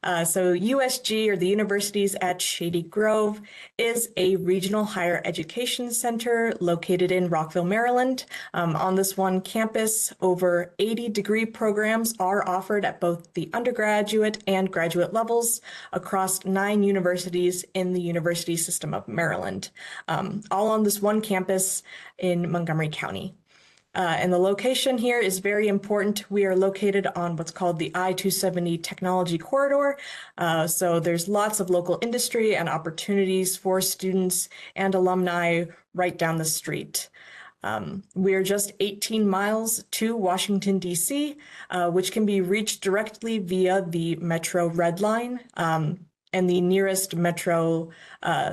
So USG, or the Universities at Shady Grove, is a regional higher education center located in Rockville, Maryland. On this one campus, over 80 degree programs are offered at both the undergraduate and graduate levels across 9 universities in the University System of Maryland, all on this one campus in Montgomery County. And the location here is very important. We are located on what's called the I-270 Technology Corridor. So there's lots of local industry and opportunities for students and alumni right down the street. We're just 18 miles to Washington, D.C., which can be reached directly via the Metro Red Line. And the nearest metro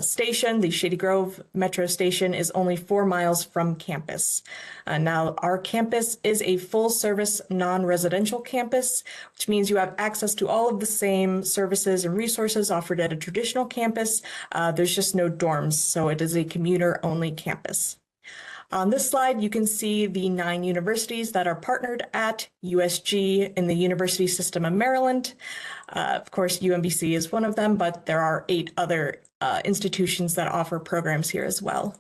station, the Shady Grove Metro Station, is only 4 miles from campus. Now, our campus is a full-service, non-residential campus, which means you have access to all of the same services and resources offered at a traditional campus. There's just no dorms, so it is a commuter-only campus. On this slide, you can see the 9 universities that are partnered at USG in the University System of Maryland. Of course, UMBC is one of them, but there are 8 other institutions that offer programs here as well.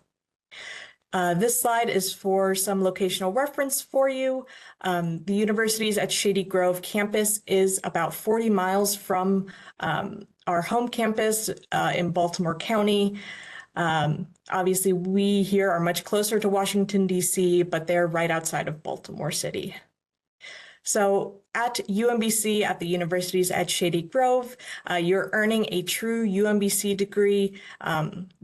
This slide is for some locational reference for you. The Universities at Shady Grove campus is about 40 miles from our home campus in Baltimore County. Obviously, we here are much closer to Washington, D.C., but they're right outside of Baltimore City. So at UMBC, at the Universities at Shady Grove, you're earning a true UMBC degree.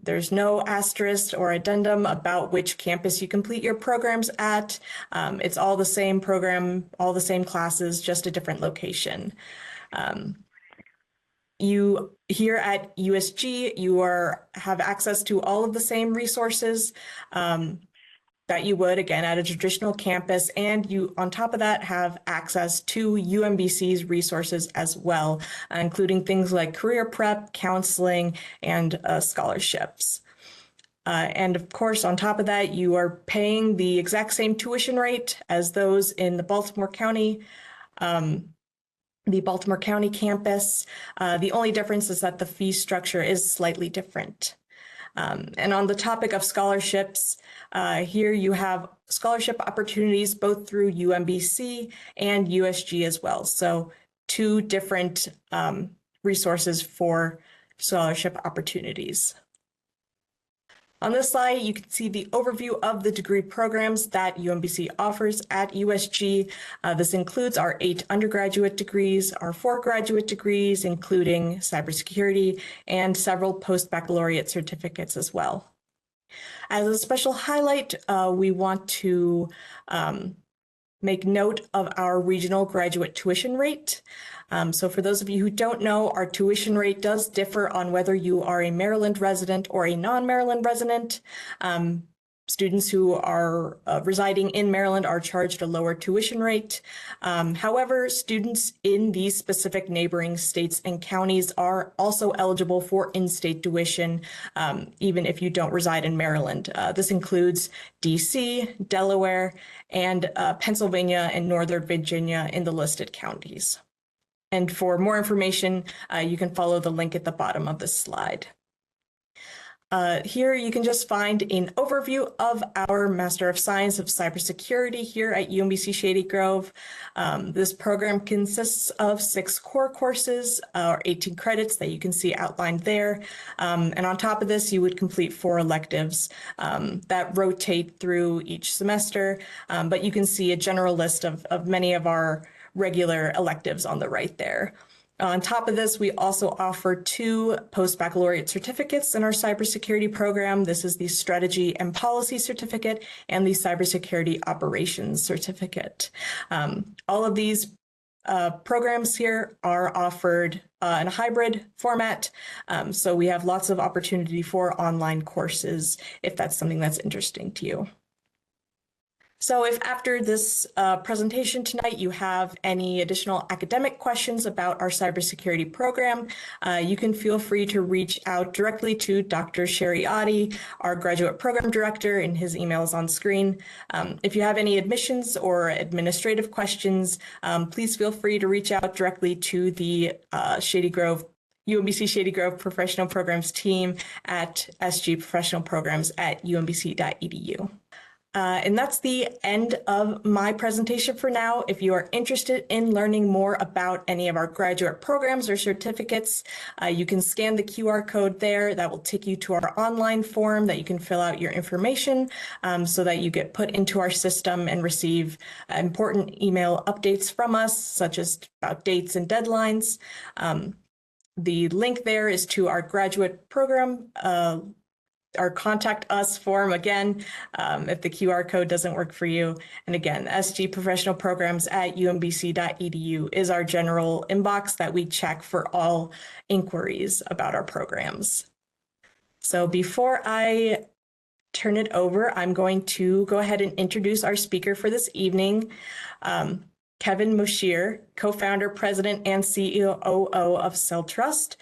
There's no asterisk or addendum about which campus you complete your programs at. It's all the same program, all the same classes, just a different location. You here at USG, you have access to all of the same resources that you would, again, at a traditional campus, and you, on top of that, have access to UMBC's resources as well, including things like career prep, counseling, and scholarships. And of course, on top of that, you are paying the exact same tuition rate as those in the Baltimore County campus. The only difference is that the fee structure is slightly different. And on the topic of scholarships, here you have scholarship opportunities both through UMBC and USG as well. So 2 different resources for scholarship opportunities. On this slide, you can see the overview of the degree programs that UMBC offers at USG. This includes our 8 undergraduate degrees, our 4 graduate degrees, including cybersecurity, and several post-baccalaureate certificates as well. As a special highlight, we want to make note of our regional graduate tuition rate. So for those of you who don't know, our tuition rate does differ on whether you are a Maryland resident or a non-Maryland resident. Students who are residing in Maryland are charged a lower tuition rate. However, students in these specific neighboring states and counties are also eligible for in-state tuition, even if you don't reside in Maryland. This includes DC, Delaware, and Pennsylvania and Northern Virginia in the listed counties. And for more information, you can follow the link at the bottom of this slide. Here you can just find an overview of our Master of Science of Cybersecurity here at UMBC Shady Grove. This program consists of 6 core courses, or 18 credits that you can see outlined there. And on top of this, you would complete 4 electives that rotate through each semester. But you can see a general list of many of our regular electives on the right there. On top of this, we also offer 2 post-baccalaureate certificates in our cybersecurity program. This is the Strategy and Policy Certificate and the Cybersecurity Operations Certificate. All of these programs here are offered in a hybrid format, so we have lots of opportunity for online courses if that's something that's interesting to you. So if after this presentation tonight you have any additional academic questions about our cybersecurity program, you can feel free to reach out directly to Dr. Sherry Oddie, our graduate program director, and his email is on screen. If you have any admissions or administrative questions, please feel free to reach out directly to the UMBC Shady Grove Professional Programs team at sgprofessionalprograms@umbc.edu. And that's the end of my presentation for now. If you are interested in learning more about any of our graduate programs or certificates, you can scan the QR code there. That will take you to our online form that you can fill out your information so that you get put into our system and receive important email updates from us, such as about dates and deadlines. The link there is to our graduate program our contact us form again, if the QR code doesn't work for you. And again, sgprofessionalprograms@umbc.edu is our general inbox that we check for all inquiries about our programs. So before I turn it over, I'm going to go ahead and introduce our speaker for this evening. Kevin Moshier, co-founder, president, and CEO of CellTrust,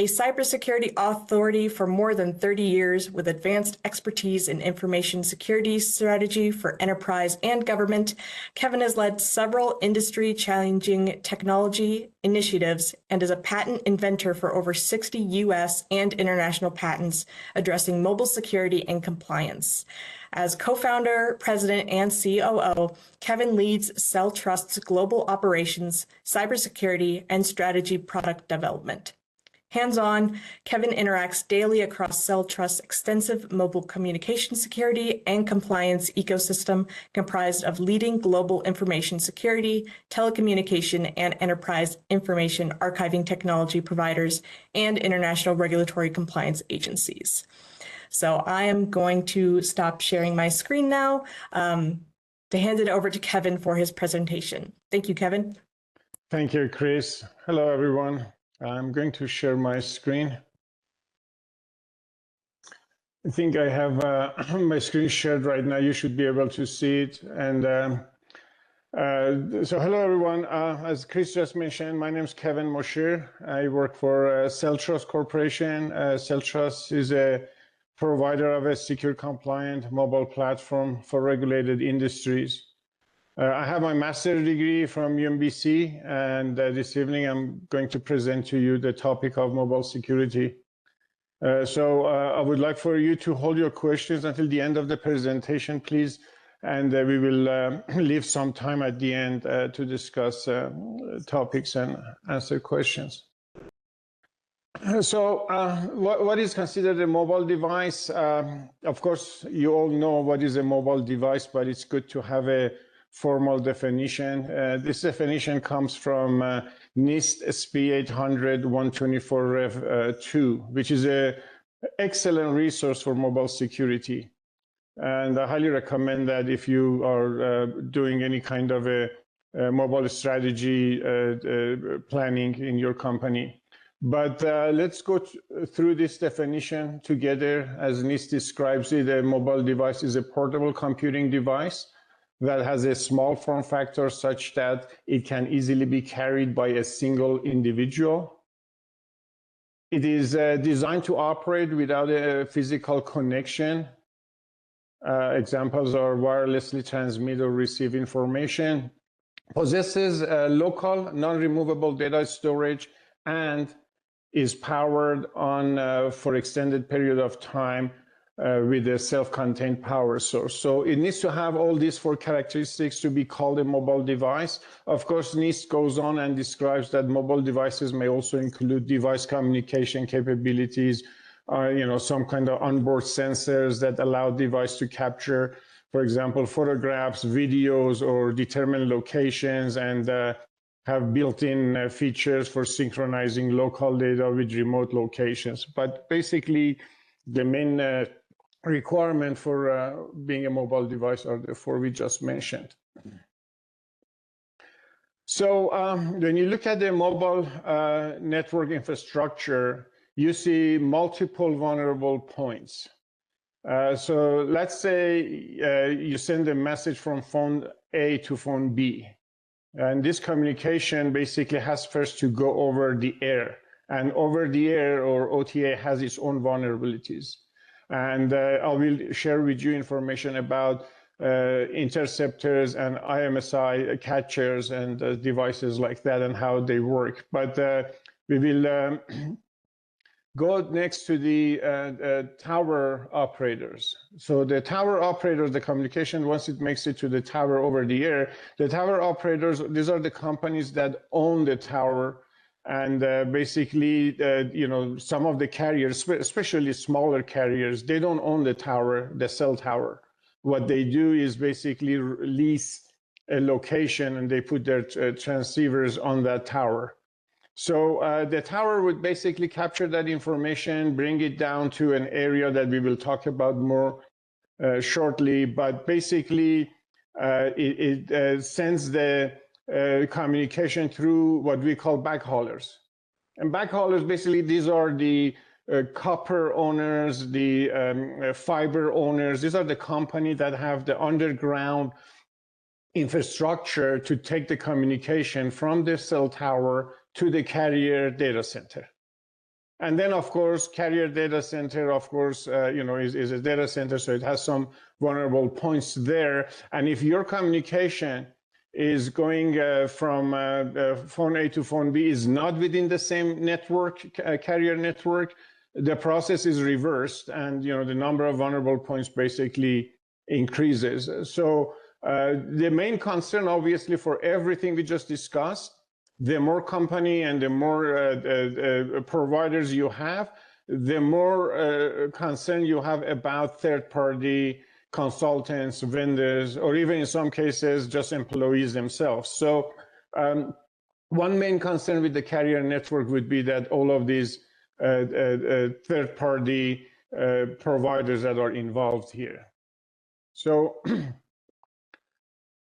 a cybersecurity authority for more than 30 years with advanced expertise in information security strategy for enterprise and government. Kevin has led several industry-challenging technology initiatives and is a patent inventor for over 60 U.S. and international patents addressing mobile security and compliance. As co-founder, president, and COO, Kevin leads CellTrust's global operations, cybersecurity, and strategy product development. Hands-on, Kevin interacts daily across CellTrust's extensive mobile communication security and compliance ecosystem comprised of leading global information security, telecommunication, and enterprise information archiving technology providers and international regulatory compliance agencies. So I am going to stop sharing my screen now to hand it over to Kevin for his presentation. Thank you, Kevin. Thank you, Chris. Hello, everyone. I'm going to share my screen. I think I have my screen shared right now. You should be able to see it. And so hello, everyone. As Chris just mentioned, my name is Kevin Moshier. I work for CellTrust Corporation. CellTrust is a provider of a secure, compliant mobile platform for regulated industries. I have my master's degree from UMBC, and this evening I'm going to present to you the topic of mobile security. So I would like for you to hold your questions until the end of the presentation, please, and we will leave some time at the end to discuss topics and answer questions. So what is considered a mobile device? Of course, you all know what is a mobile device, but it's good to have a formal definition. This definition comes from NIST SP 800-124 Rev 2, which is an excellent resource for mobile security. And I highly recommend that if you are doing any kind of a mobile strategy planning in your company. But let's go through this definition together. As NIST describes it, a mobile device is a portable computing device that has a small form factor such that it can easily be carried by a single individual. It is designed to operate without a physical connection. Examples are wirelessly transmit or receive information, possesses local non-removable data storage, and is powered on for extended period of time with a self-contained power source. So it needs to have all these four characteristics to be called a mobile device. Of course, NIST goes on and describes that mobile devices may also include device communication capabilities, some kind of onboard sensors that allow device to capture, for example, photographs, videos, or determine locations, and have built-in features for synchronizing local data with remote locations. But basically, the main requirement for being a mobile device are the four we just mentioned. So when you look at the mobile network infrastructure, you see multiple vulnerable points. So let's say you send a message from phone A to phone B. And this communication basically has first to go over the air. And over the air, or OTA, has its own vulnerabilities. And I will share with you information about interceptors and IMSI catchers and devices like that and how they work. But we will go next to the tower operators. So the tower operators, the communication, once it makes it to the tower over the air, the tower operators, these are the companies that own the tower. And basically, you know, some of the carriers, especially smaller carriers, they don't own the tower, the cell tower. What they do is basically lease a location and they put their transceivers on that tower. So the tower would basically capture that information, bring it down to an area that we will talk about more shortly. But basically, it sends the communication through what we call backhaulers. And backhaulers, basically, these are the copper owners, the fiber owners. These are the company that have the underground infrastructure to take the communication from the cell tower to the carrier data center. And then, of course, carrier data center, of course, you know, is a data center, so it has some vulnerable points there. And if your communication is going from phone A to phone B is not within the same network, carrier network, the process is reversed, and you know the number of vulnerable points basically increases. So the main concern, obviously, for everything we just discussed, the more company and the more providers you have, the more concern you have about third-party consultants, vendors, or even in some cases, just employees themselves. So one main concern with the carrier network would be that all of these third-party providers that are involved here. So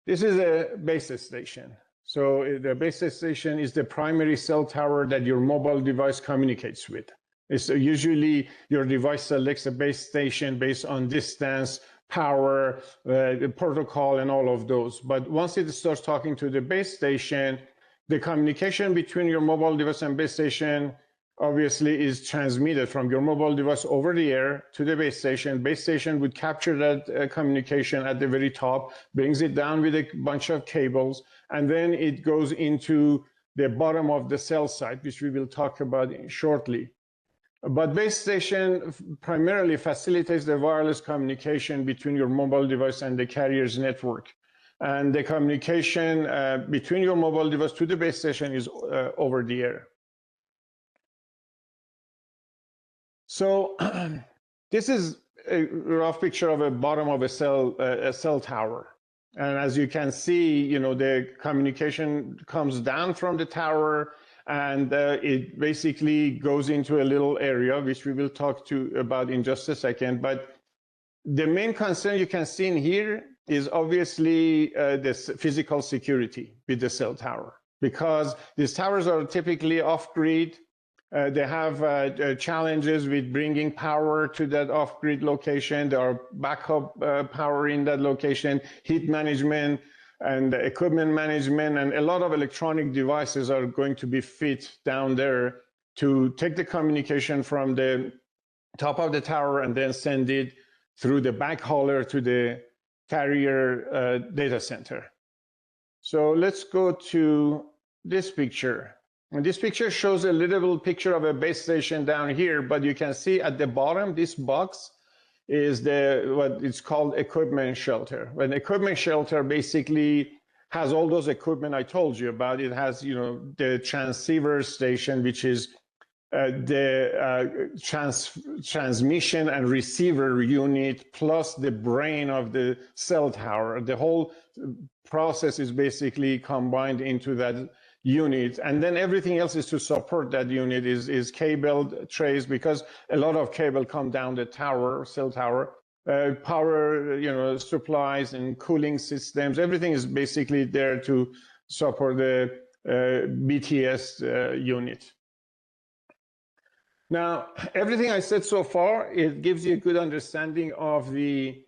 this is a base station. So the base station is the primary cell tower that your mobile device communicates with. It's usually your device selects a base station based on distance, power, the protocol, and all of those. But once it starts talking to the base station, the communication between your mobile device and base station obviously is transmitted from your mobile device over the air to the base station. Base station would capture that communication at the very top, brings it down with a bunch of cables, and then it goes into the bottom of the cell site, which we will talk about shortly. But base station primarily facilitates the wireless communication between your mobile device and the carrier's network. And the communication between your mobile device to the base station is over the air. So this is a rough picture of a bottom of a cell tower. And as you can see, you know, the communication comes down from the tower, and it basically goes into a little area, which we will talk about in just a second. But the main concern you can see in here is obviously this physical security with the cell tower, because these towers are typically off-grid. They have challenges with bringing power to that off-grid location. There are backup power in that location, heat management, and equipment management, and a lot of electronic devices are going to be fit down there to take the communication from the top of the tower and then send it through the backhauler to the carrier data center. So let's go to this picture. And this picture shows a little picture of a base station down here, but you can see at the bottom, this box is what it's called equipment shelter. An equipment shelter basically has all those equipment I told you about. It has, you know, the transceiver station, which is the transmission and receiver unit, plus the brain of the cell tower. The whole process is basically combined into that unit, and then everything else is to support that unit is cabled trays, because a lot of cable come down the tower, cell tower, power, you know, supplies and cooling systems. Everything is basically there to support the BTS unit. Now, everything I said so far, it gives you a good understanding of the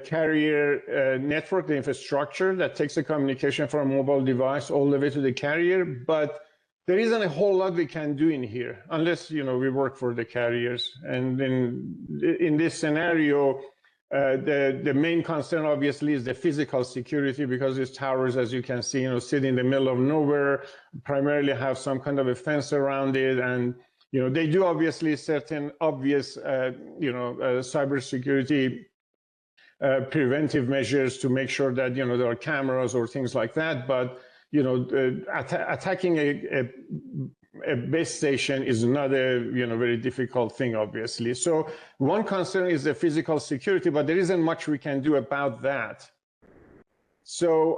carrier network, the infrastructure that takes the communication from a mobile device all the way to the carrier. But there isn't a whole lot we can do in here unless we work for the carriers. And in this scenario, the main concern obviously is the physical security, because these towers, as you can see, sit in the middle of nowhere, primarily have some kind of a fence around it, and they do obviously certain obvious cybersecurity preventive measures to make sure that there are cameras or things like that. But attacking a base station is not a very difficult thing, obviously. So one concern is the physical security, but there isn't much we can do about that. So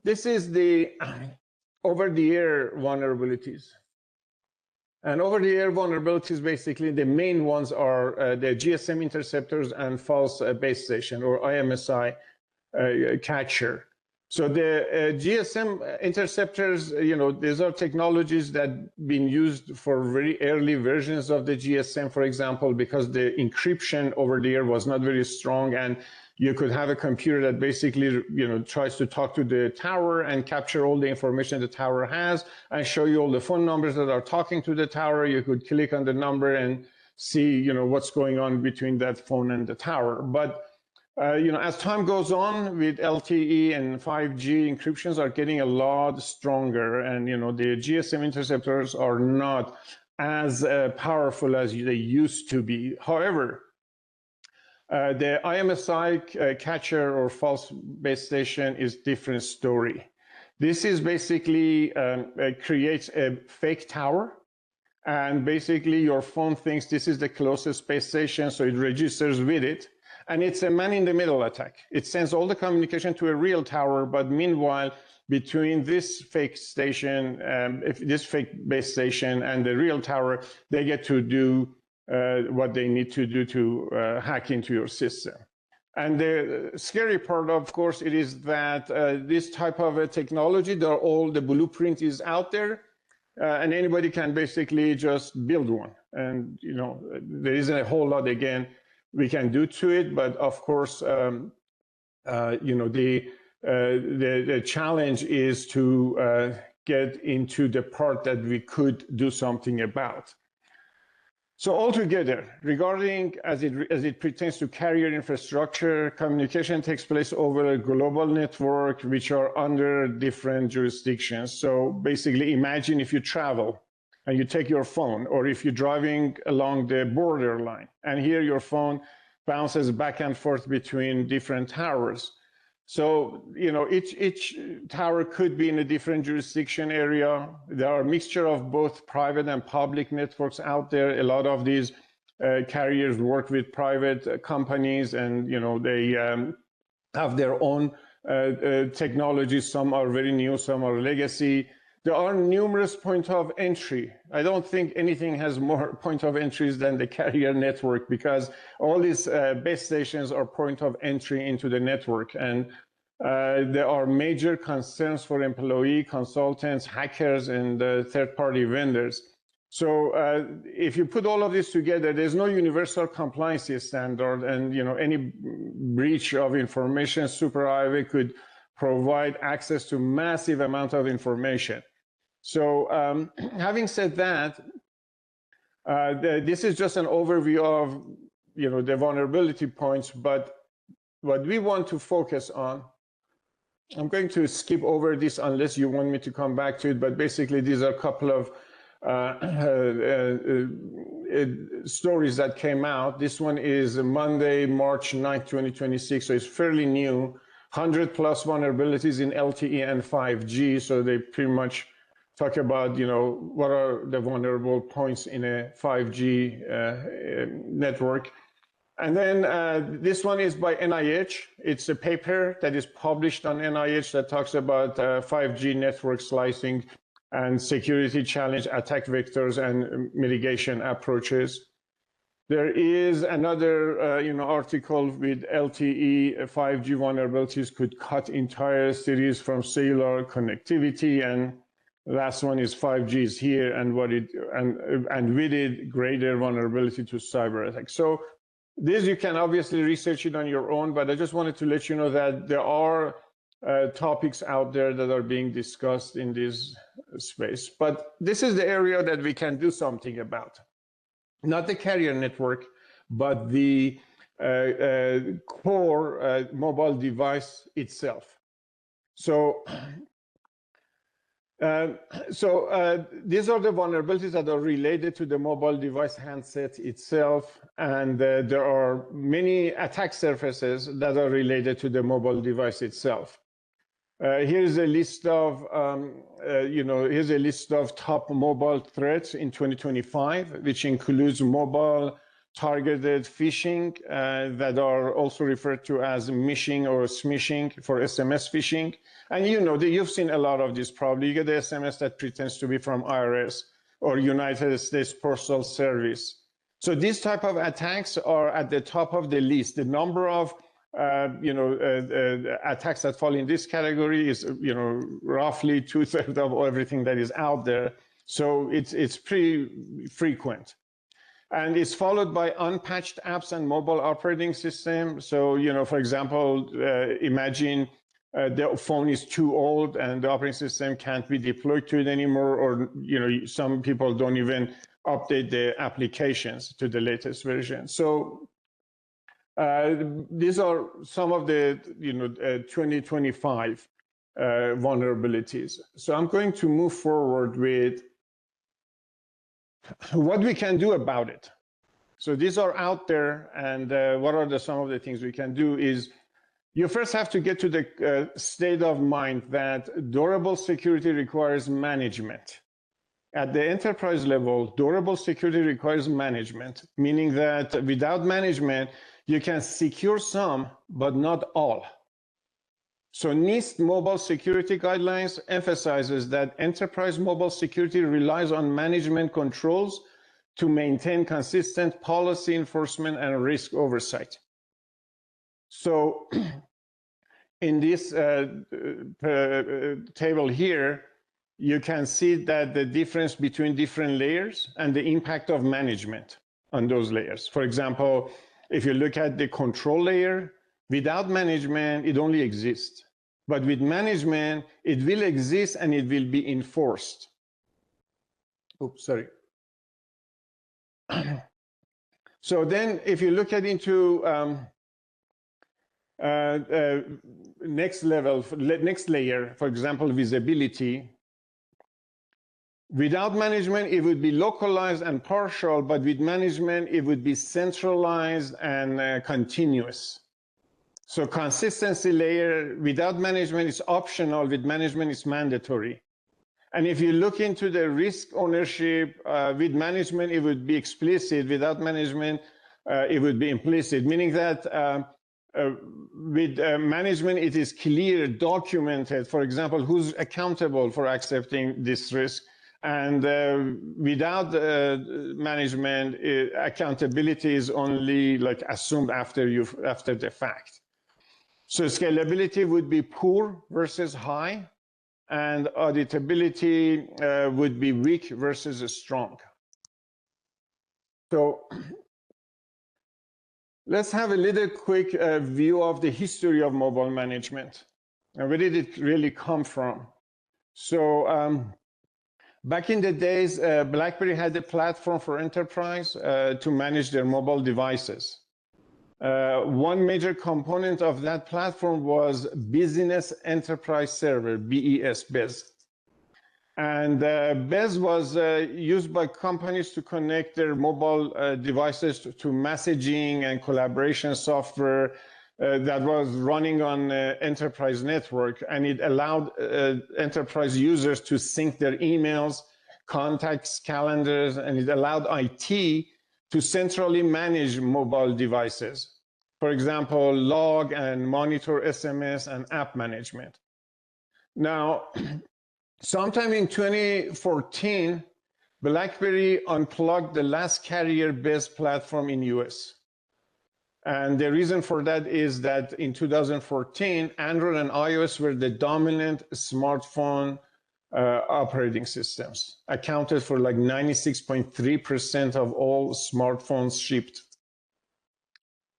this is the over-the-air vulnerabilities. And over-the-air vulnerabilities, basically, the main ones are the GSM interceptors and false base station, or IMSI catcher. So the GSM interceptors, these are technologies that have been used for very early versions of the GSM, for example, because the encryption over the air was not very strong, and you could have a computer that basically, tries to talk to the tower and capture all the information the tower has and show you all the phone numbers that are talking to the tower. You could click on the number and see, what's going on between that phone and the tower. But as time goes on with LTE and 5G, encryptions are getting a lot stronger, and the GSM interceptors are not as powerful as they used to be. However, the IMSI catcher or false base station is a different story. This is basically creates a fake tower, and basically your phone thinks this is the closest base station, so it registers with it. And it's a man-in-the-middle attack. It sends all the communication to a real tower, but meanwhile, between this fake station, this fake base station and the real tower, they get to do what they need to do to hack into your system. And the scary part, of course, it is that this type of a technology, the blueprint is out there, and anybody can basically just build one. And there isn't a whole lot, again, we can do to it, but of course, the challenge is to get into the part that we could do something about. So altogether, regarding as it pertains to carrier infrastructure, communication takes place over a global network, which are under different jurisdictions. So basically, imagine if you travel and you take your phone, or if you're driving along the borderline, and here your phone bounces back and forth between different towers. So, each tower could be in a different jurisdiction area. There are a mixture of both private and public networks out there. A lot of these carriers work with private companies, and, they have their own technologies. Some are very new, some are legacy. There are numerous points of entry. I don't think anything has more point of entries than the carrier network, because all these base stations are point of entry into the network. And there are major concerns for employee, consultants, hackers, and third-party vendors. So if you put all of this together, there's no universal compliance standard, and any breach of information superhighway could provide access to massive amount of information. So having said that, this is just an overview of the vulnerability points, but what we want to focus on, I'm going to skip over this unless you want me to come back to it, but basically these are a couple of stories that came out. This one is Monday, March 9th, 2026, so it's fairly new. 100+ vulnerabilities in LTE and 5G, so they pretty much talk about, what are the vulnerable points in a 5G network. And then this one is by NIH. It's a paper that is published on NIH that talks about 5G network slicing and security challenge, attack vectors, and mitigation approaches. There is another article with LTE 5G vulnerabilities could cut entire cities from cellular connectivity, and Last one is 5G is here, and and with it, greater vulnerability to cyber attacks. So this you can obviously research it on your own, but I just wanted to let you know that there are topics out there that are being discussed in this space. But this is the area that we can do something about. Not the carrier network, but the core mobile device itself. So these are the vulnerabilities that are related to the mobile device handset itself, and there are many attack surfaces that are related to the mobile device itself. Here's a list of, here's a list of top mobile threats in 2025, which includes mobile targeted phishing that are also referred to as mishing or smishing for SMS phishing. And you've seen a lot of this probably. You get the SMS that pretends to be from IRS or United States Postal Service. So these type of attacks are at the top of the list. The number of attacks that fall in this category is roughly 2/3 of everything that is out there. So it's pretty frequent. And it's followed by unpatched apps and mobile operating system. So, for example, imagine the phone is too old and the operating system can't be deployed to it anymore, or, some people don't even update the applications to the latest version. So these are some of the, 2025 vulnerabilities. So I'm going to move forward with what we can do about it. So these are out there, and what are some of the things we can do is you first have to get to the state of mind that durable security requires management. At the enterprise level, durable security requires management, meaning that without management, you can secure some, but not all. So NIST Mobile Security Guidelines emphasizes that enterprise mobile security relies on management controls to maintain consistent policy enforcement and risk oversight. So in this table here, you can see that the difference between different layers and the impact of management on those layers. For example, if you look at the control layer, without management, it only exists. But with management, it will exist and it will be enforced. Oops, sorry. So then if you look at into next layer, for example, visibility, without management, it would be localized and partial, but with management, it would be centralized and continuous. So consistency layer, without management, is optional. With management, it's mandatory. And if you look into the risk ownership, with management, it would be explicit. Without management, it would be implicit, meaning that with management, it is clear, documented, for example, who's accountable for accepting this risk. And without management, accountability is only like assumed after the fact. So scalability would be poor versus high, and auditability would be weak versus strong. So let's have a little quick view of the history of mobile management. And where did it really come from? So back in the days, BlackBerry had a platform for enterprise to manage their mobile devices. One major component of that platform was Business Enterprise Server, BES. And BES was used by companies to connect their mobile devices to messaging and collaboration software that was running on enterprise network. And it allowed enterprise users to sync their emails, contacts, calendars, and it allowed IT to centrally manage mobile devices. For example, log and monitor SMS and app management. Now, sometime in 2014, BlackBerry unplugged the last carrier-based platform in US. And the reason for that is that in 2014, Android and iOS were the dominant smartphone operating systems, accounted for like 96.3% of all smartphones shipped.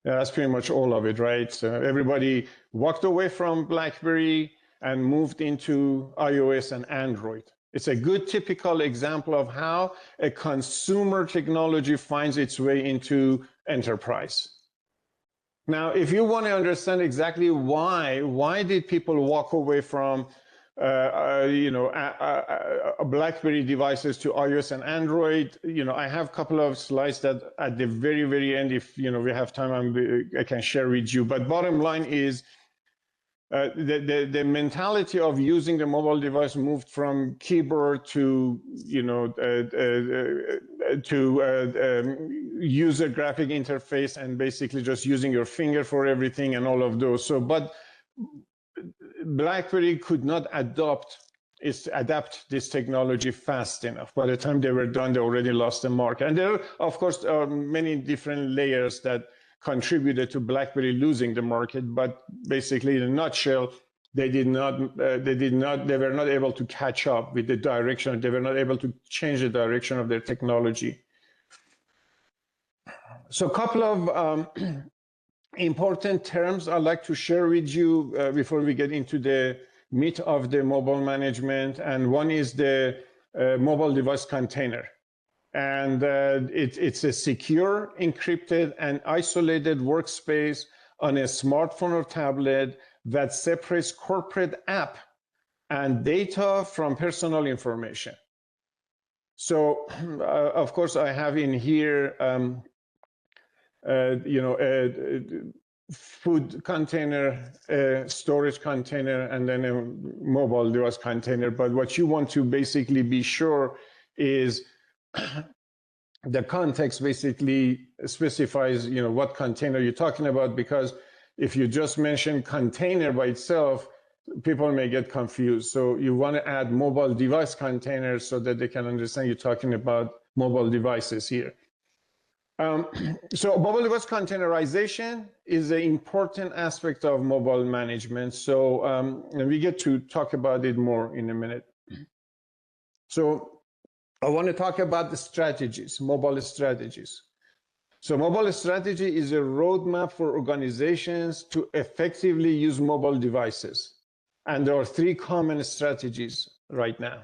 That's pretty much all of it, right? So everybody walked away from BlackBerry and moved into iOS and Android. It's a good typical example of how a consumer technology finds its way into enterprise. Now, if you want to understand exactly why did people walk away from BlackBerry devices to iOS and Android? I have a couple of slides that at the very, very end, if we have time, I can share with you. But bottom line is, the mentality of using the mobile device moved from keyboard to user graphic interface and basically just using your finger for everything and all of those. So, but BlackBerry could not adapt this technology fast enough. By the time they were done, they already lost the market. And there, of course, are many different layers that contributed to BlackBerry losing the market, but basically, in a nutshell, they were not able to catch up with the direction. They were not able to change the direction of their technology. So, a couple of important terms I'd like to share with you before we get into the meat of the mobile management, and one is the mobile device container. And it's a secure, encrypted, and isolated workspace on a smartphone or tablet that separates corporate app and data from personal information. So, of course, I have in here, a food container, a storage container, and then a mobile device container. But what you want to basically be sure is the context basically specifies, what container you're talking about, because if you just mention container by itself, people may get confused. So you want to add mobile device containers so that they can understand you're talking about mobile devices here. So mobile device containerization is an important aspect of mobile management. So and we get to talk about it more in a minute. So I want to talk about the strategies, mobile strategies. So mobile strategy is a roadmap for organizations to effectively use mobile devices. And there are three common strategies right now.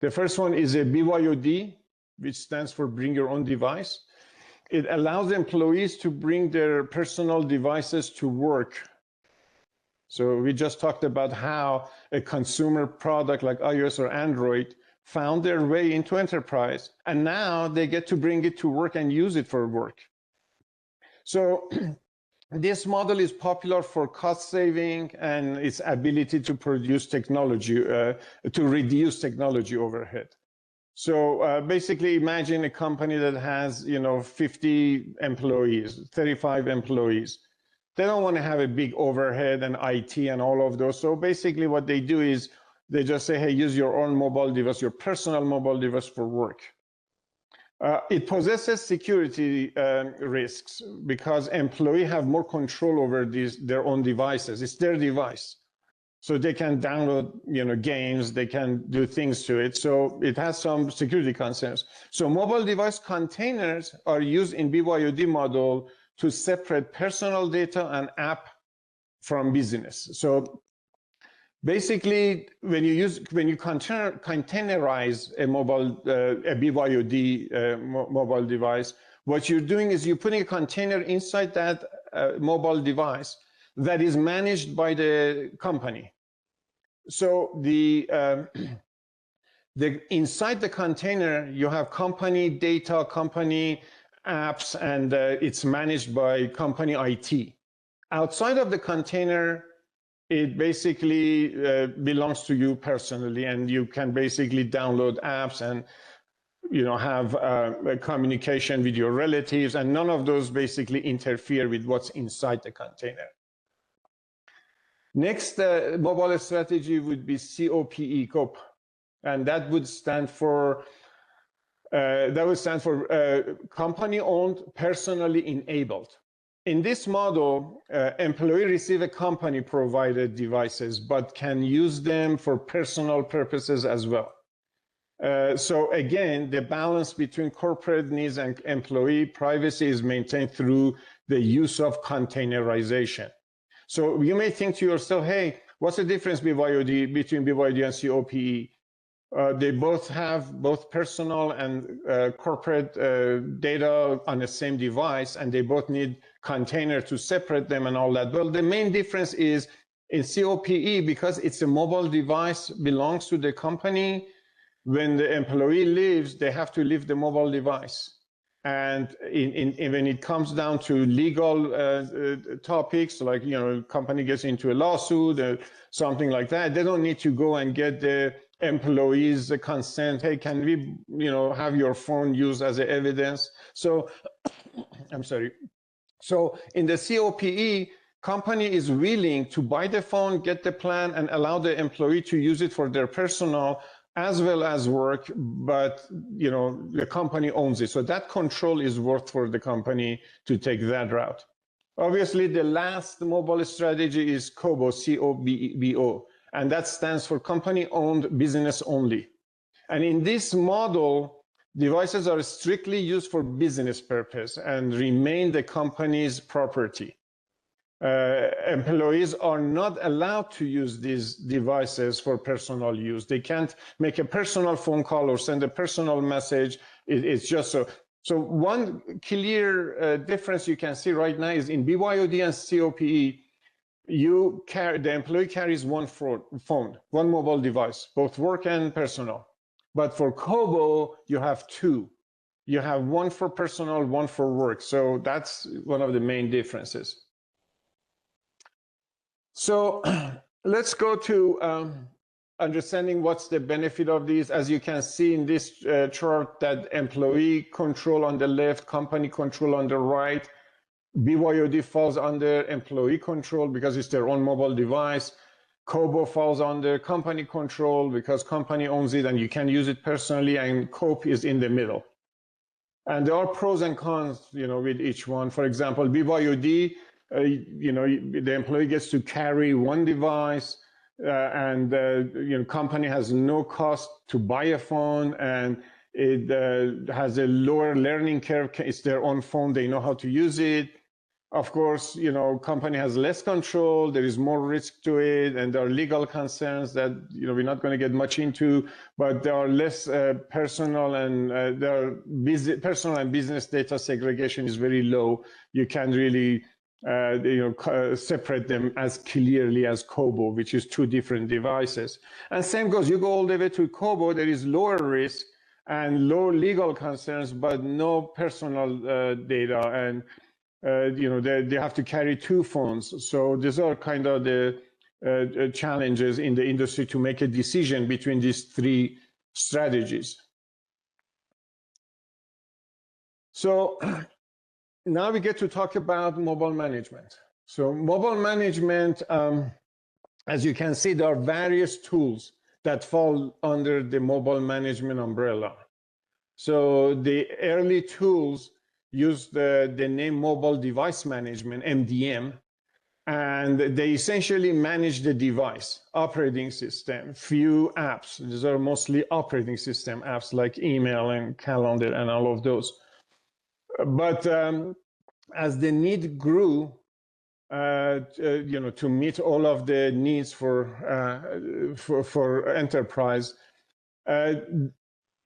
The first one is a BYOD, which stands for bring your own device. It allows employees to bring their personal devices to work. So we just talked about how a consumer product like iOS or Android found their way into enterprise, and now they get to bring it to work and use it for work. So this model is popular for cost saving and its ability to produce technology, to reduce technology overhead. So basically imagine a company that has 50 employees, 35 employees. They don't want to have a big overhead and IT and all of those. So basically what they do is they just say, hey, use your own mobile device, your personal mobile device for work. It possesses security risks because employees have more control over their own devices. It's their device. So they can download games, they can do things to it. So it has some security concerns. So mobile device containers are used in BYOD model to separate personal data and app from business. So basically, when you containerize a BYOD mobile device, what you're doing is you're putting a container inside that mobile device that is managed by the company. So inside the container, you have company data, company apps, and it's managed by company IT. Outside of the container, it basically belongs to you personally, and you can basically download apps and have communication with your relatives, and none of those basically interfere with what's inside the container. Next mobile strategy would be COPE, COPE, and that would stand for company-owned, personally enabled. in this model, employee receive a company provided devices, but can use them for personal purposes as well. So again, the balance between corporate needs and employee privacy is maintained through the use of containerization. So you may think to yourself, hey, what's the difference between BYOD and COPE? They both have both personal and corporate data on the same device, and they both need container to separate them and all that. Well, the main difference is in COPE, because it's a mobile device, belongs to the company. When the employee leaves, they have to leave the mobile device. And when it comes down to legal topics, like, you know, company gets into a lawsuit or something like that, they don't need to go and get the employees' consent. Hey, can we, you know, have your phone used as evidence? So, I'm sorry. So in the COPE, company is willing to buy the phone, get the plan, and allow the employee to use it for their personal as well as work, but, you know, the company owns it. So that control is worth for the company to take that route. Obviously, the last mobile strategy is COBO, C-O-B-O, and that stands for company-owned business only. And in this model, devices are strictly used for business purpose and remain the company's property. Employees are not allowed to use these devices for personal use. They can't make a personal phone call or send a personal message. It's just so. So one clear difference you can see right now is in BYOD and COPE, the employee carries one phone, one mobile device, both work and personal. But for COBO, you have two. You have one for personal, one for work. So that's one of the main differences. So let's go to understanding what's the benefit of these. As you can see in this chart, that employee control on the left, company control on the right. BYOD falls under employee control because it's their own mobile device. COBO falls under company control because company owns it and you can use it personally, and COPE is in the middle. And there are pros and cons, you know, with each one. For example, BYOD, you know, the employee gets to carry one device, and you know, company has no cost to buy a phone, and it has a lower learning curve. It's their own phone; they know how to use it. Of course, you know, company has less control. There is more risk to it, and there are legal concerns that, you know, we're not going to get much into. But there are less personal and personal and business data segregation is very low. You can really you know, separate them as clearly as COBO, which is two different devices. And same goes, you go all the way to COBO, there is lower risk and low legal concerns, but no personal data. And, you know, they have to carry two phones. So these are kind of the challenges in the industry to make a decision between these three strategies. So now we get to talk about mobile management. So mobile management, as you can see, there are various tools that fall under the mobile management umbrella. So the early tools use the name mobile device management, MDM, and they essentially manage the device, operating system, few apps. These are mostly operating system apps like email and calendar and all of those. But as the need grew, you know, to meet all of the needs for enterprise,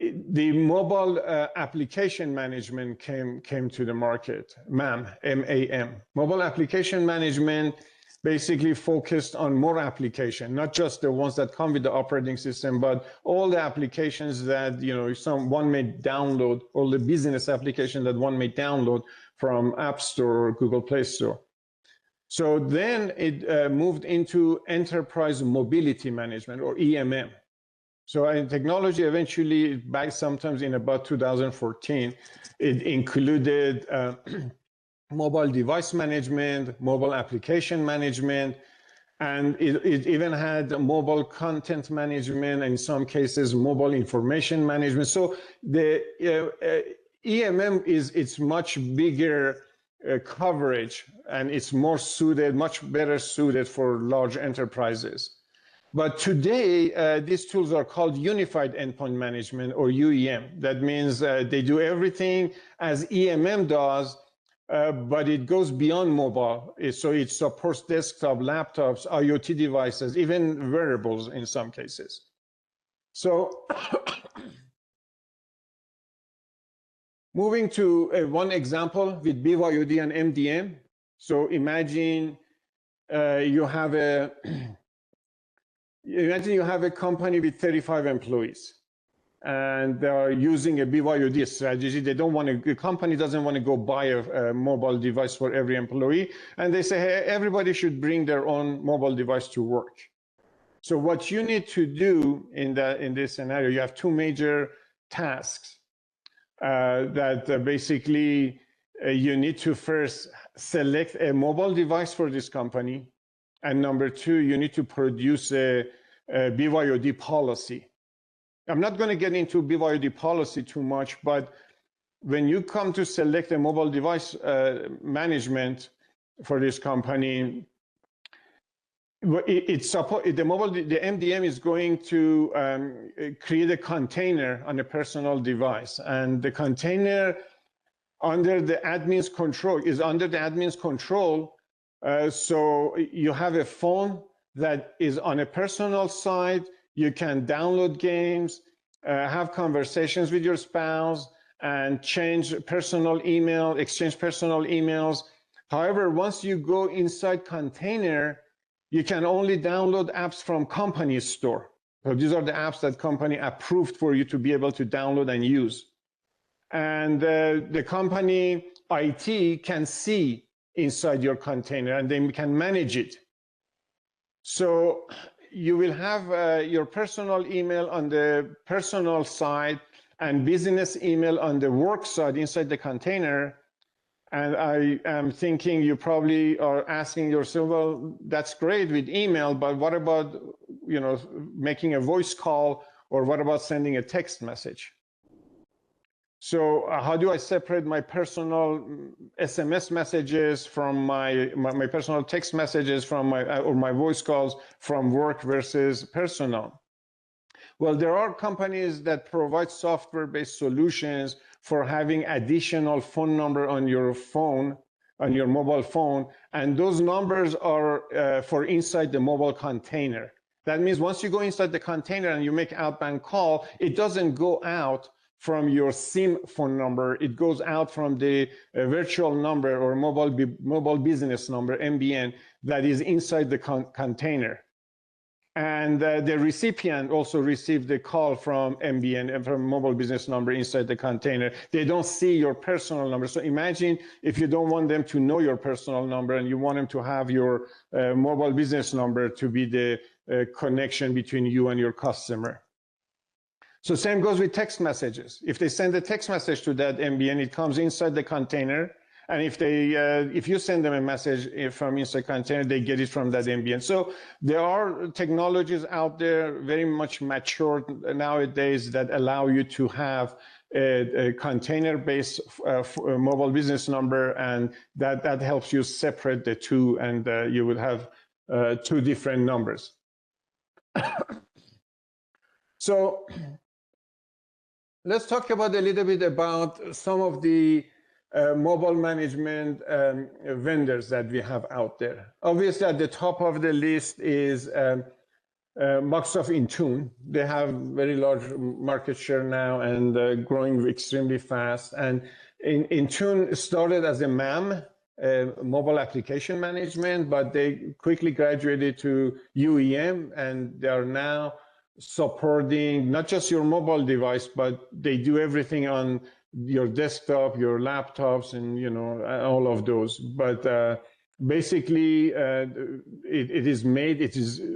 the mobile application management came to the market. MAM, M-A-M. Mobile application management basically focused on more application, not just the ones that come with the operating system, but all the applications that, you know, one may download, all the business applications that one may download from App Store or Google Play Store. So then it moved into enterprise mobility management, or EMM. So in technology, eventually, back sometimes in about 2014, it included mobile device management, mobile application management, and it even had mobile content management, and in some cases, mobile information management. So the EMM it's much bigger coverage, and it's more suited, much better suited for large enterprises. But today, these tools are called Unified Endpoint Management, or UEM. That means they do everything as EMM does, but it goes beyond mobile. So it supports desktop, laptops, IoT devices, even wearables in some cases. So moving to one example with BYOD and MDM. So imagine you have a company with 35 employees, and they are using a BYOD strategy. They don't want to. The company doesn't want to go buy a mobile device for every employee, and they say, hey, everybody should bring their own mobile device to work. So what you need to do in this scenario, you have two major tasks that basically you need to first select a mobile device for this company, and number two, you need to produce a BYOD policy. I'm not going to get into BYOD policy too much, but when you come to select a mobile device management for this company, the MDM is going to create a container on a personal device, and the container under the admin's control is under the admin's control. So you have a phone that is on a personal side. You can download games, have conversations with your spouse, and exchange personal emails. However, once you go inside container, you can only download apps from company store. So these are the apps that company approved for you to be able to download and use. And the company IT can see inside your container, and they can manage it. So you will have your personal email on the personal side and business email on the work side inside the container. And I am thinking you probably are asking yourself, well, that's great with email, but what about, making a voice call, or what about sending a text message? So how do I separate my personal SMS messages from my personal text messages from or my voice calls from work versus personal? Well, there are companies that provide software-based solutions for having additional phone number on your phone, on your mobile phone, and those numbers are for inside the mobile container. That means once you go inside the container and you make outbound call, it doesn't go out from your SIM phone number. It goes out from the virtual number or mobile business number, MBN, that is inside the container. And the recipient also received the call from MBN and from mobile business number inside the container. They don't see your personal number. So imagine if you don't want them to know your personal number and you want them to have your mobile business number to be the connection between you and your customer. So same goes with text messages. If they send a text message to that MBN, it comes inside the container. And if you send them a message from inside container, they get it from that MBN. So there are technologies out there very much matured nowadays that allow you to have a container-based mobile business number, and that helps you separate the two, and you will have two different numbers. So let's talk about a little bit about some of the mobile management vendors that we have out there. Obviously, at the top of the list is Microsoft Intune. They have very large market share now and growing extremely fast. And Intune started as a MAM, mobile application management, but they quickly graduated to UEM, and they are now supporting not just your mobile device, but they do everything on your desktop, your laptops, and all of those. But basically, it is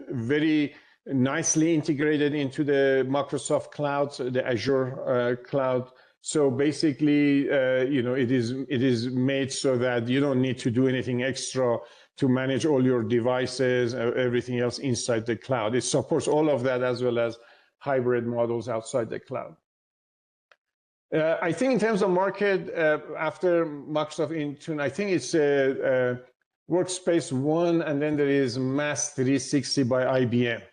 very nicely integrated into the Microsoft cloud, the Azure cloud. So basically, it is made so that you don't need to do anything extra to manage all your devices, everything else inside the cloud. It supports all of that, as well as hybrid models outside the cloud. I think in terms of market, after Microsoft Intune, I think it's Workspace ONE, and then there is Mass 360 by IBM.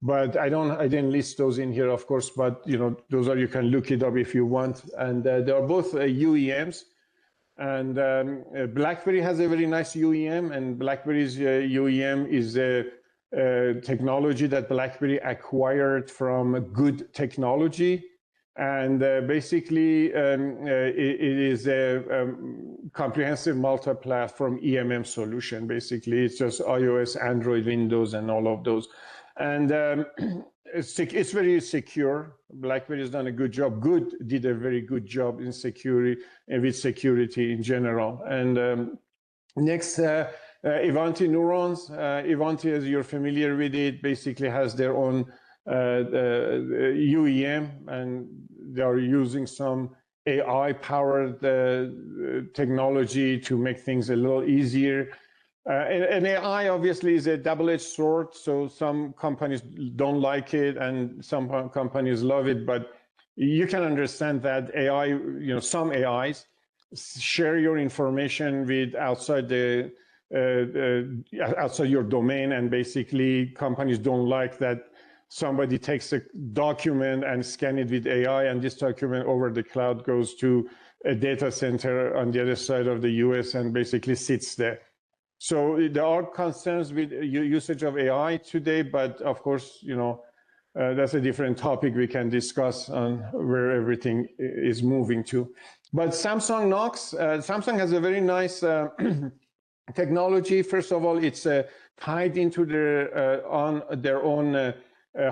But I didn't list those in here, of course, but those you can look it up if you want. And they are both UEMs. And BlackBerry has a very nice UEM, and BlackBerry's UEM is a technology that BlackBerry acquired from Good Technology. And basically, it is a comprehensive multi-platform EMM solution. Basically, it's just iOS, Android, Windows, and all of those. And it's very secure. BlackBerry has done a good job. Good did a very good job in security and with security in general. And next, Ivanti Neurons. Ivanti, as you're familiar with it, basically has their own UEM, and they are using some AI-powered technology to make things a little easier. And AI obviously is a double-edged sword, so some companies don't like it and some companies love it, but you can understand that AI, some AIs share your information with outside your domain, and basically companies don't like that somebody takes a document and scan it with AI, and this document over the cloud goes to a data center on the other side of the US and basically sits there. So there are concerns with usage of AI today, but of course, that's a different topic we can discuss on where everything is moving to. But Samsung Knox, Samsung has a very nice technology. First of all, it's tied into their own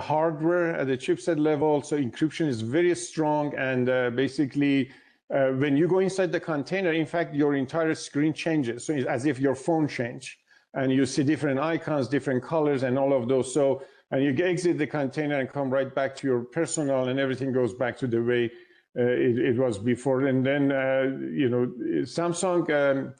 hardware at the chipset level, so encryption is very strong, and basically, when you go inside the container, in fact, your entire screen changes. So it's as if your phone changed, and you see different icons, different colors, and all of those. So, and you exit the container and come right back to your personal, and everything goes back to the way it was before. And then, Samsung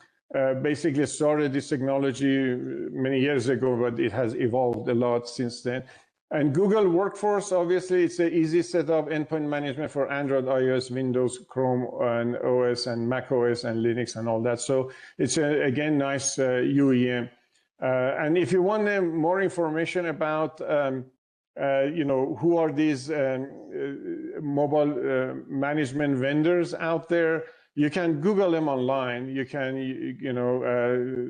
basically started this technology many years ago, but it has evolved a lot since then. And Google Workforce, obviously, it's an easy setup, endpoint management for Android, iOS, Windows, Chrome, and OS, and Mac OS, and Linux, and all that. So it's, again, nice UEM. And if you want more information about, who are these mobile management vendors out there, you can Google them online. You can,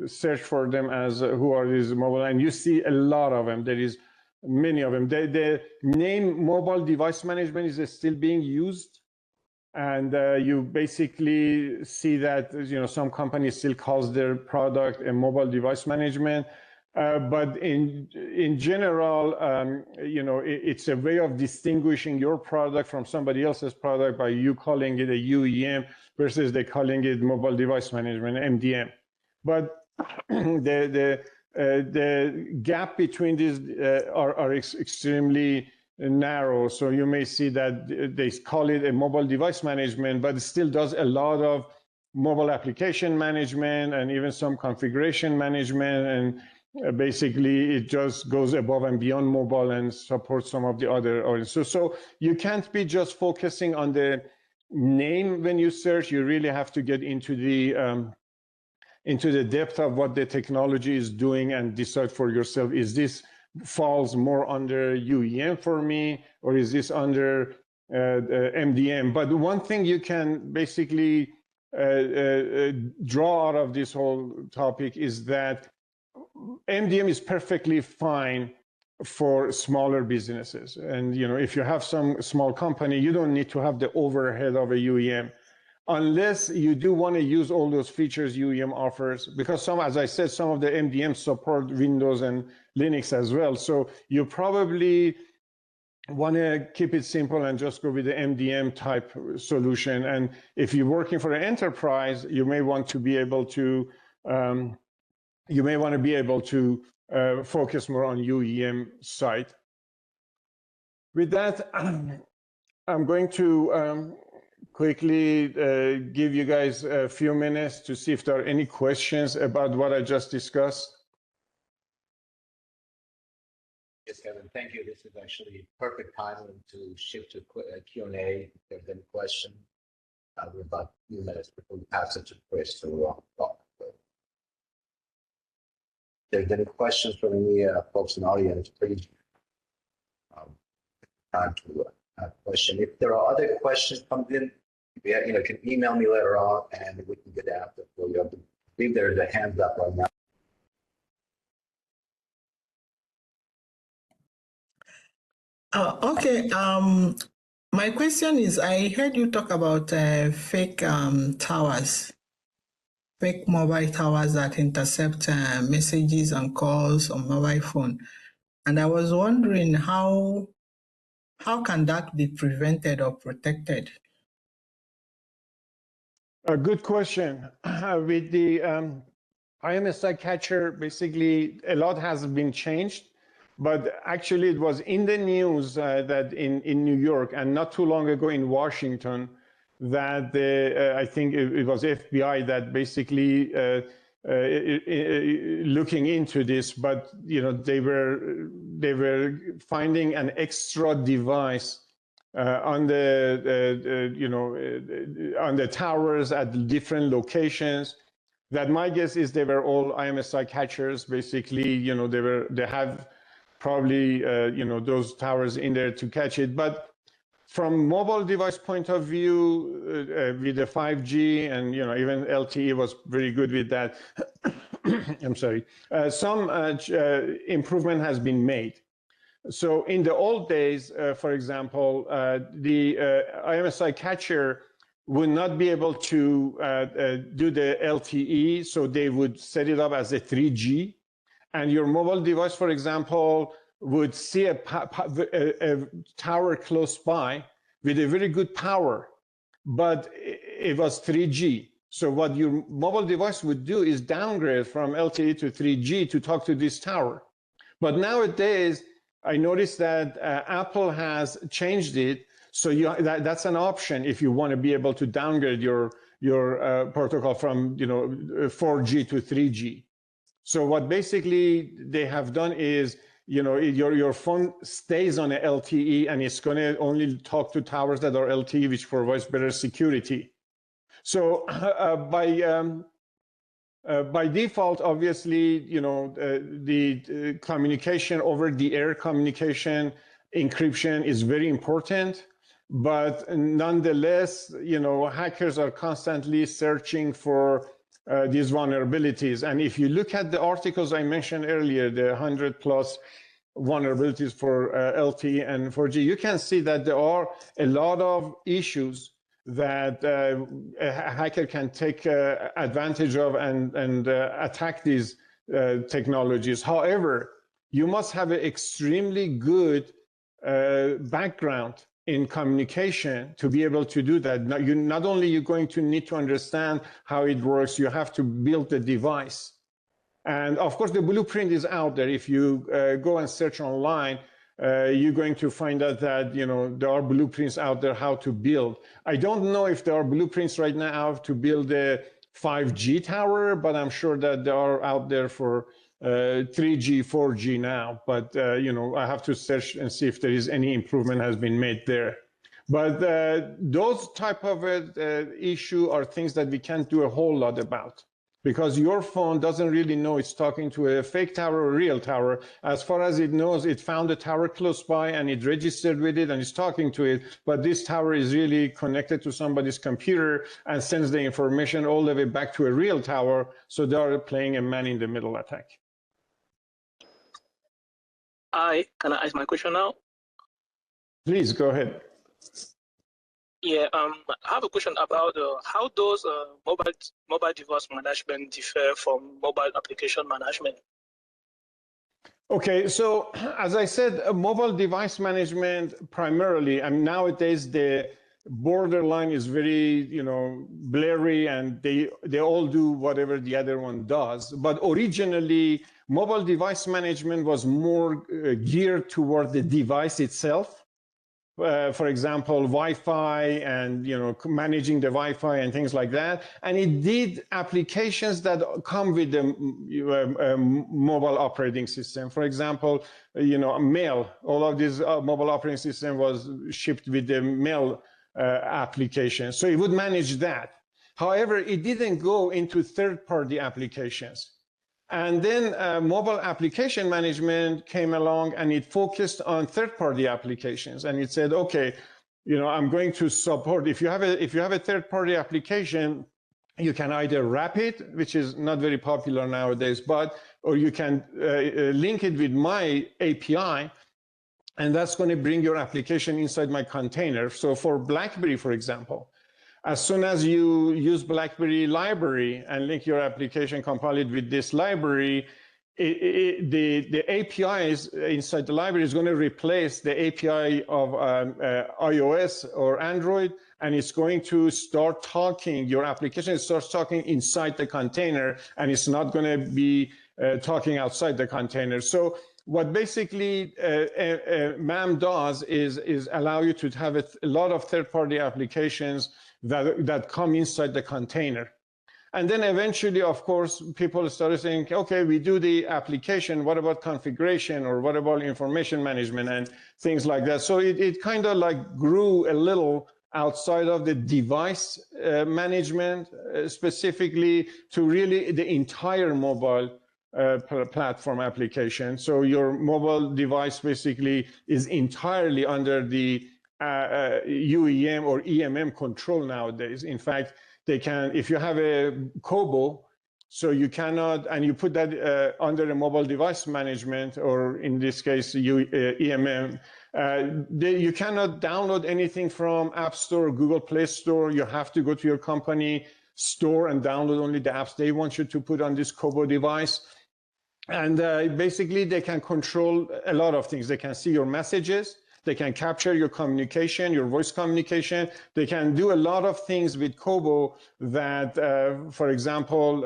search for them as who are these mobile, and you see a lot of them. There is many of them. The name mobile device management is still being used, and you basically see that some companies still calls their product a mobile device management, but in general, it's a way of distinguishing your product from somebody else's product by you calling it a UEM versus they calling it mobile device management, MDM. But the gap between these are extremely narrow. So you may see that they call it a mobile device management, but it still does a lot of mobile application management and even some configuration management. And basically, it just goes above and beyond mobile and supports some of the other. So you can't be just focusing on the name when you search. You really have to get into the depth of what the technology is doing and decide for yourself, is this falls more under UEM for me, or is this under MDM? But one thing you can basically draw out of this whole topic is that MDM is perfectly fine for smaller businesses. And if you have some small company, you don't need to have the overhead of a UEM, unless you do want to use all those features UEM offers, because as I said, some of the MDM support Windows and Linux as well. So you probably want to keep it simple and just go with the MDM type solution. And if you're working for an enterprise, you may want to be able to focus more on UEM side. With that, I'm going to quickly give you guys a few minutes to see if there are any questions about what I just discussed. Yes, Kevin, thank you. This is actually perfect timing to shift to Q&A if there's any question. With about a few minutes before we pass it to Chris to talk. If there's any questions from the folks in the audience, please time to question. If there are other questions coming in, you can email me later on and we can get after for you. I believe there's a hands up right now. Okay. My question is, I heard you talk about fake towers, fake mobile towers that intercept messages and calls on mobile phone. And I was wondering how can that be prevented or protected? A good question. With the IMSI catcher, basically a lot has been changed, but actually it was in the news that in New York and not too long ago in Washington that I think it was FBI that basically looking into this, but they were finding an extra device on the towers at different locations. That my guess is they were all IMSI catchers. Basically, they have probably those towers in there to catch it. But from mobile device point of view, with the 5G and even LTE was very good with that. I'm sorry. Some improvement has been made. So in the old days, for example, the IMSI catcher would not be able to do the LTE, so they would set it up as a 3G. And your mobile device, for example, would see a tower close by with a very good power, but it was 3G. So what your mobile device would do is downgrade from LTE to 3G to talk to this tower. But nowadays, I noticed that Apple has changed it, so that's an option if you want to be able to downgrade your protocol from 4G to 3G. So what basically they have done is your phone stays on a LTE and it's going to only talk to towers that are LTE, which provides better security. So by default, obviously, the communication over the air communication encryption is very important, but nonetheless, hackers are constantly searching for these vulnerabilities. And if you look at the articles I mentioned earlier, the 100+ vulnerabilities for LTE and 4G, you can see that there are a lot of issues that a hacker can take advantage of and attack these technologies. However, you must have an extremely good background in communication to be able to do that. Not only you're going to need to understand how it works, you have to build the device. And of course, the blueprint is out there. If you go and search online, you're going to find out that there are blueprints out there how to build. I don't know if there are blueprints right now to build a 5G tower, but I'm sure that there are out there for 3G, 4G now. But I have to search and see if there is any improvement has been made there. But those type of issue are things that we can't do a whole lot about, because your phone doesn't really know it's talking to a fake tower or a real tower. As far as it knows, it found a tower close by and it registered with it and it's talking to it. But this tower is really connected to somebody's computer and sends the information all the way back to a real tower. So they are playing a man-in-the-middle attack. Can I ask my question now? Please go ahead. Yeah, I have a question about how does mobile device management differ from mobile application management? Okay, so as I said, mobile device management primarily, and nowadays the borderline is very, blurry, and they all do whatever the other one does. But originally, mobile device management was more geared toward the device itself. For example, Wi-Fi and managing the Wi-Fi and things like that. And it did applications that come with the mobile operating system. For example, mail. All of these mobile operating system was shipped with the mail applications. So it would manage that. However, it didn't go into third-party applications. And then mobile application management came along and it focused on third-party applications. And it said, okay, you know, I'm going to support, if you have a third-party application, you can either wrap it, which is not very popular nowadays, or you can link it with my API, and that's going to bring your application inside my container. So for BlackBerry, for example, as soon as you use BlackBerry library and link your application, compile it with this library, the APIs inside the library is going to replace the API of iOS or Android, and it's going to start talking, your application starts talking inside the container, and it's not going to be talking outside the container. So what basically MAM does is allow you to have a lot of third-party applications that come inside the container. And then eventually, of course, people started saying, okay, we do the application, what about configuration, or what about information management and things like that? So it kind of like grew a little outside of the device management, specifically to really the entire mobile platform application. So your mobile device basically is entirely under the UEM or EMM control nowadays. In fact, they can, if you have a Kobo, so you cannot, and you put that under a mobile device management, or in this case, EMM, you cannot download anything from App Store or Google Play Store. You have to go to your company store and download only the apps they want you to put on this Kobo device. And basically, they can control a lot of things. They can see your messages. They can capture your communication, your voice communication. They can do a lot of things with Kobo that, for example,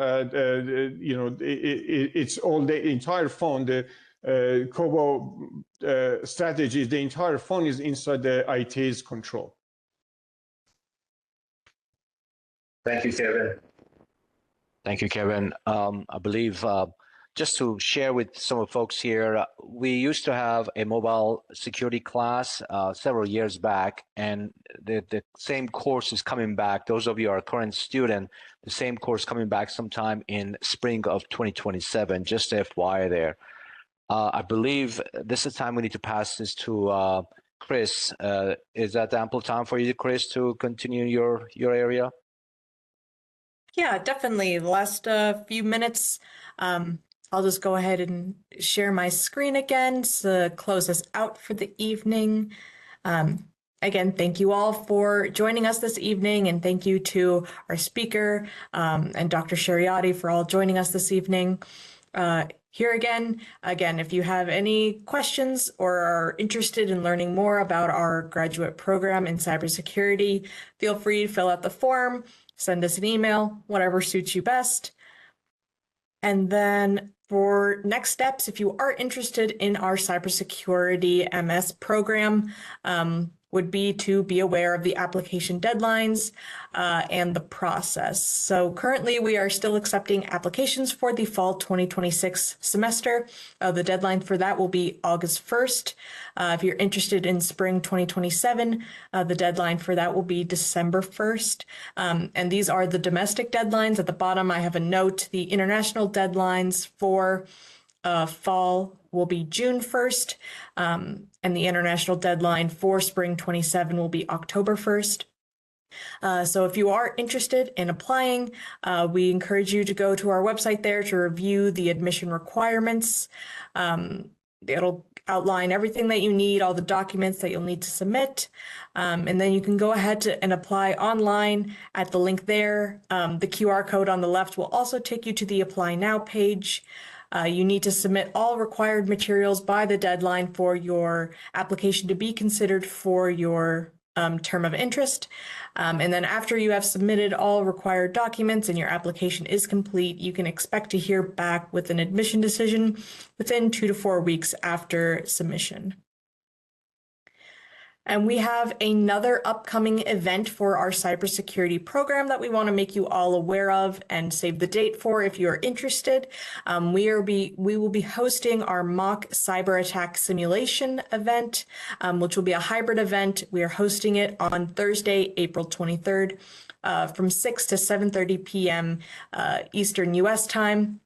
you know, it's all the entire phone. The Kobo strategy, the entire phone is inside the IT's control. Thank you, Kevin. Thank you, Kevin. I believe just to share with some of the folks here, we used to have a mobile security class several years back, and the same course is coming back. Those of you who are a current student, the same course coming back sometime in spring of 2027, just FYI there. I believe this is the time we need to pass this to Chris. Is that ample time for you, Chris, to continue your area? Yeah, definitely. The last few minutes, I'll just go ahead and share my screen again to close us out for the evening. Again, thank you all for joining us this evening, and thank you to our speaker and Dr. Shariati for all joining us this evening. Here again, if you have any questions or are interested in learning more about our graduate program in cybersecurity, feel free to fill out the form, send us an email, whatever suits you best. And then for next steps, if you are interested in our cybersecurity MS program, would be to be aware of the application deadlines and the process. So currently we are still accepting applications for the fall 2026 semester. The deadline for that will be August 1st. If you're interested in spring 2027, the deadline for that will be December 1st. And these are the domestic deadlines. At the bottom, I have a note. The international deadlines for fall will be June 1st, and the international deadline for spring 27 will be October 1st. So if you are interested in applying, we encourage you to go to our website there to review the admission requirements. It'll outline everything that you need, all the documents that you'll need to submit, and then you can go ahead and apply online at the link there. The QR code on the left will also take you to the Apply Now page. You need to submit all required materials by the deadline for your application to be considered for your term of interest. And then after you have submitted all required documents and your application is complete, you can expect to hear back with an admission decision within 2 to 4 weeks after submission. And we have another upcoming event for our cybersecurity program that we want to make you all aware of and save the date for if you're interested. We will be hosting our mock cyber attack simulation event, which will be a hybrid event. We are hosting it on Thursday, April 23rd, from 6 to 7:30 p.m. Eastern US time.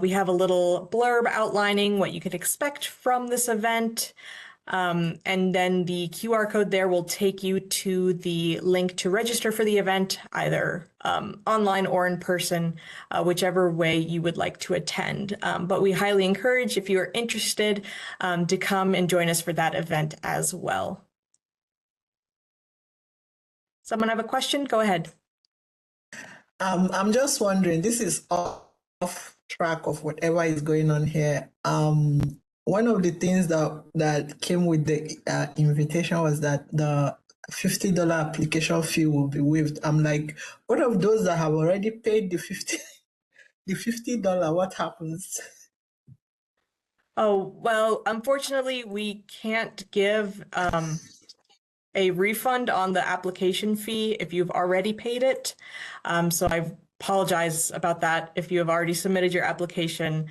We have a little blurb outlining what you could expect from this event. And then the QR code there will take you to the link to register for the event, either online or in person, whichever way you would like to attend. But we highly encourage, if you are interested, to come and join us for that event as well. Someone have a question? Go ahead. I'm just wondering, this is off track of whatever is going on here. One of the things that came with the invitation was that the $50 application fee will be waived. I'm like, what of those that have already paid the $50? What happens? Oh, well, unfortunately, we can't give a refund on the application fee if you've already paid it. So I apologize about that if you have already submitted your application.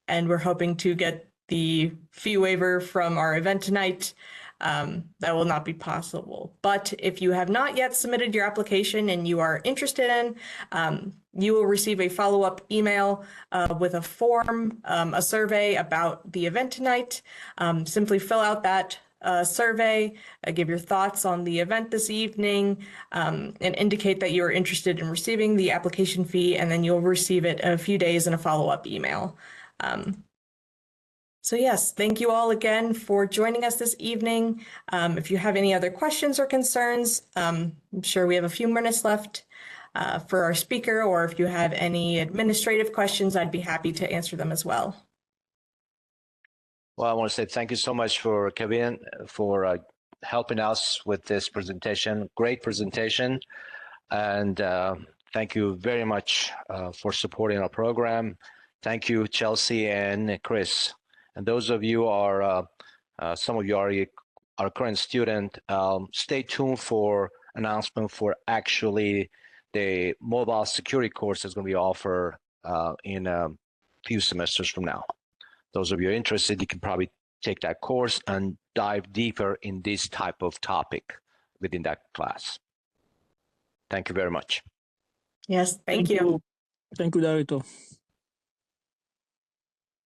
And we're hoping to get the fee waiver from our event tonight. That will not be possible. But if you have not yet submitted your application and you are interested in, you will receive a follow-up email with a form, a survey about the event tonight. Simply fill out that survey, give your thoughts on the event this evening, and indicate that you're interested in receiving the application fee, and then you'll receive it in a few days in a follow-up email. So yes, thank you all again for joining us this evening. If you have any other questions or concerns, I'm sure we have a few minutes left for our speaker, or if you have any administrative questions, I'd be happy to answer them as well. Well, I want to say thank you so much for Kevin for helping us with this presentation. Great presentation. And thank you very much for supporting our program. Thank you, Chelsea and Chris. And those of you are, some of you are our current student, stay tuned for announcement for actually the mobile security course that's going to be offered in a few semesters from now. Those of you interested, you can probably take that course and dive deeper in this type of topic within that class. Thank you very much. Yes, thank you. Thank you, Director.